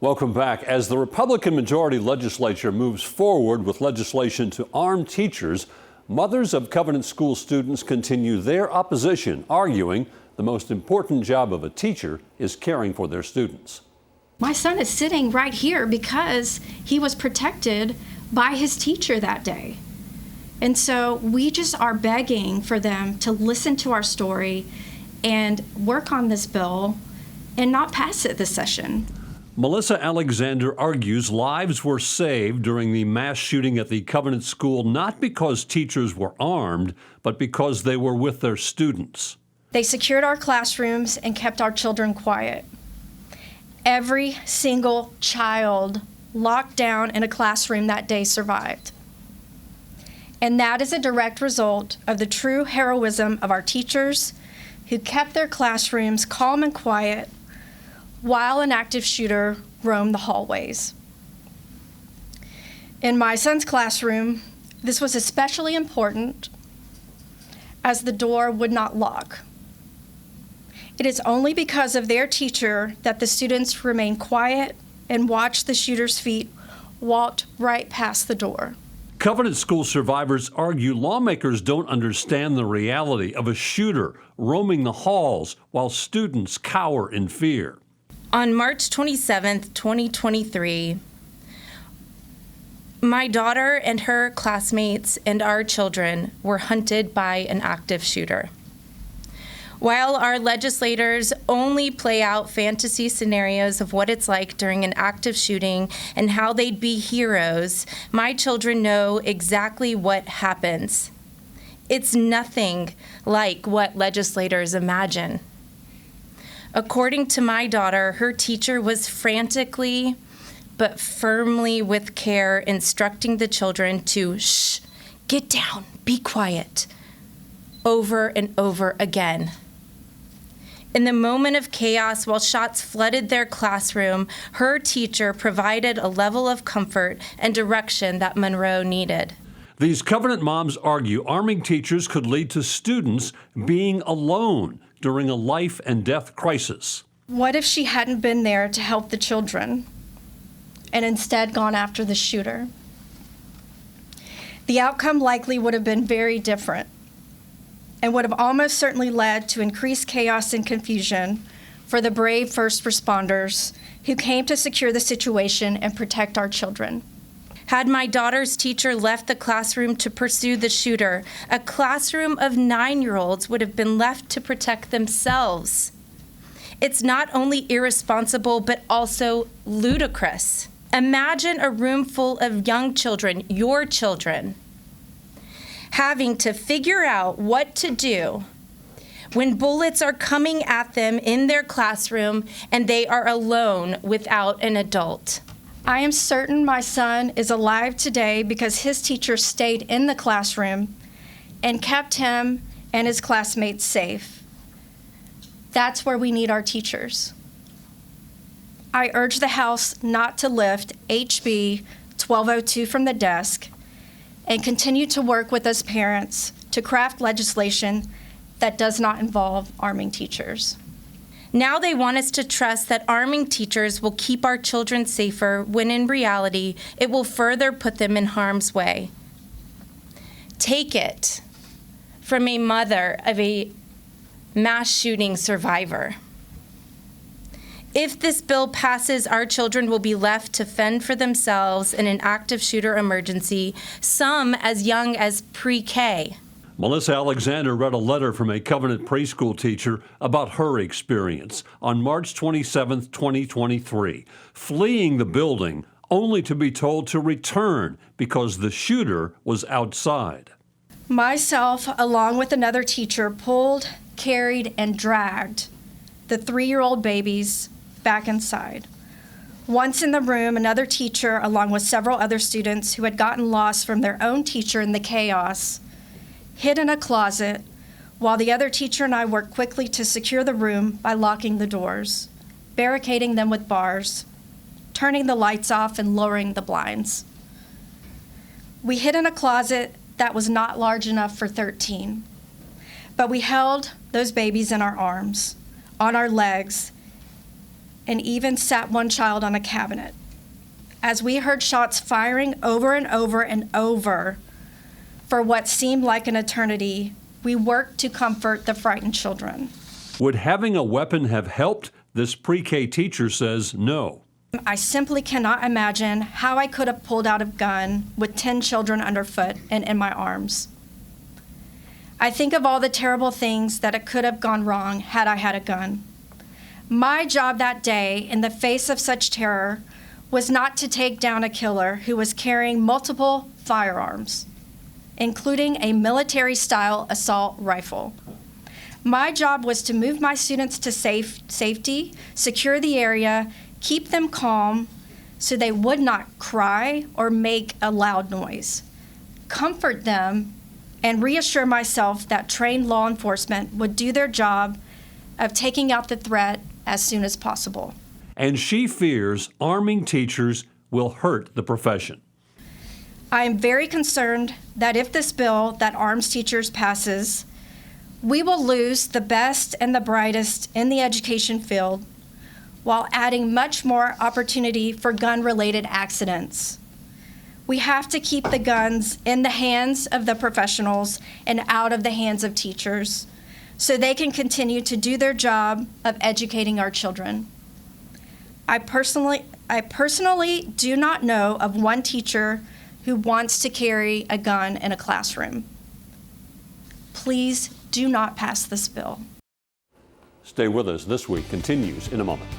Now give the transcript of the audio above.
Welcome back. As the Republican majority legislature moves forward with legislation to arm teachers, mothers of Covenant School students continue their opposition, arguing the most important job of a teacher is caring for their students. My son is sitting right here because he was protected by his teacher that day. And so we just are begging for them to listen to our story and work on this bill and not pass it this session. Melissa Alexander argues lives were saved during the mass shooting at the Covenant School not because teachers were armed, but because they were with their students. They secured our classrooms and kept our children quiet. Every single child locked down in a classroom that day survived. And that is a direct result of the true heroism of our teachers who kept their classrooms calm and quiet while an active shooter roamed the hallways. In my son's classroom, this was especially important as the door would not lock. It is only because of their teacher that the students remained quiet and watched the shooter's feet walked right past the door. Covenant School survivors argue lawmakers don't understand the reality of a shooter roaming the halls while students cower in fear. On March 27th, 2023, my daughter and her classmates and our children were hunted by an active shooter. While our legislators only play out fantasy scenarios of what it's like during an active shooting and how they'd be heroes, my children know exactly what happens. It's nothing like what legislators imagine. According to my daughter, her teacher was frantically but firmly with care instructing the children to shh, get down, be quiet, over and over again. In the moment of chaos, while shots flooded their classroom, her teacher provided a level of comfort and direction that Monroe needed. These Covenant moms argue arming teachers could lead to students being alone during a life and death crisis. What if she hadn't been there to help the children and instead gone after the shooter? The outcome likely would have been very different and would have almost certainly led to increased chaos and confusion for the brave first responders who came to secure the situation and protect our children. Had my daughter's teacher left the classroom to pursue the shooter, a classroom of 9-year-olds would have been left to protect themselves. It's not only irresponsible, but also ludicrous. Imagine a room full of young children, your children, having to figure out what to do when bullets are coming at them in their classroom and they are alone without an adult. I am certain my son is alive today because his teacher stayed in the classroom and kept him and his classmates safe. That's where we need our teachers. I urge the House not to lift HB 1202 from the desk and continue to work with us parents to craft legislation that does not involve arming teachers. Now they want us to trust that arming teachers will keep our children safer when in reality, it will further put them in harm's way. Take it from a mother of a mass shooting survivor. If this bill passes, our children will be left to fend for themselves in an active shooter emergency, some as young as pre-K. Melissa Alexander read a letter from a Covenant preschool teacher about her experience on March 27, 2023, fleeing the building only to be told to return because the shooter was outside. Myself, along with another teacher, pulled, carried, and dragged the 3-year-old babies back inside. Once in the room, another teacher, along with several other students who had gotten lost from their own teacher in the chaos, hid in a closet while the other teacher and I worked quickly to secure the room by locking the doors, barricading them with bars, turning the lights off, and lowering the blinds. We hid in a closet that was not large enough for 13, but we held those babies in our arms, on our legs, and even sat one child on a cabinet. As we heard shots firing over and over and over for what seemed like an eternity, we worked to comfort the frightened children. Would having a weapon have helped? This pre-K teacher says no. I simply cannot imagine how I could have pulled out a gun with 10 children underfoot and in my arms. I think of all the terrible things that it could have gone wrong had I had a gun. My job that day, in the face of such terror, was not to take down a killer who was carrying multiple firearms, including a military-style assault rifle. My job was to move my students to safety, secure the area, keep them calm so they would not cry or make a loud noise, comfort them, and reassure myself that trained law enforcement would do their job of taking out the threat as soon as possible. And she fears arming teachers will hurt the profession. I am very concerned that if this bill that arms teachers passes, we will lose the best and the brightest in the education field while adding much more opportunity for gun-related accidents. We have to keep the guns in the hands of the professionals and out of the hands of teachers so they can continue to do their job of educating our children. I personally do not know of one teacher who wants to carry a gun in a classroom. Please do not pass this bill. Stay with us. This week continues in a moment.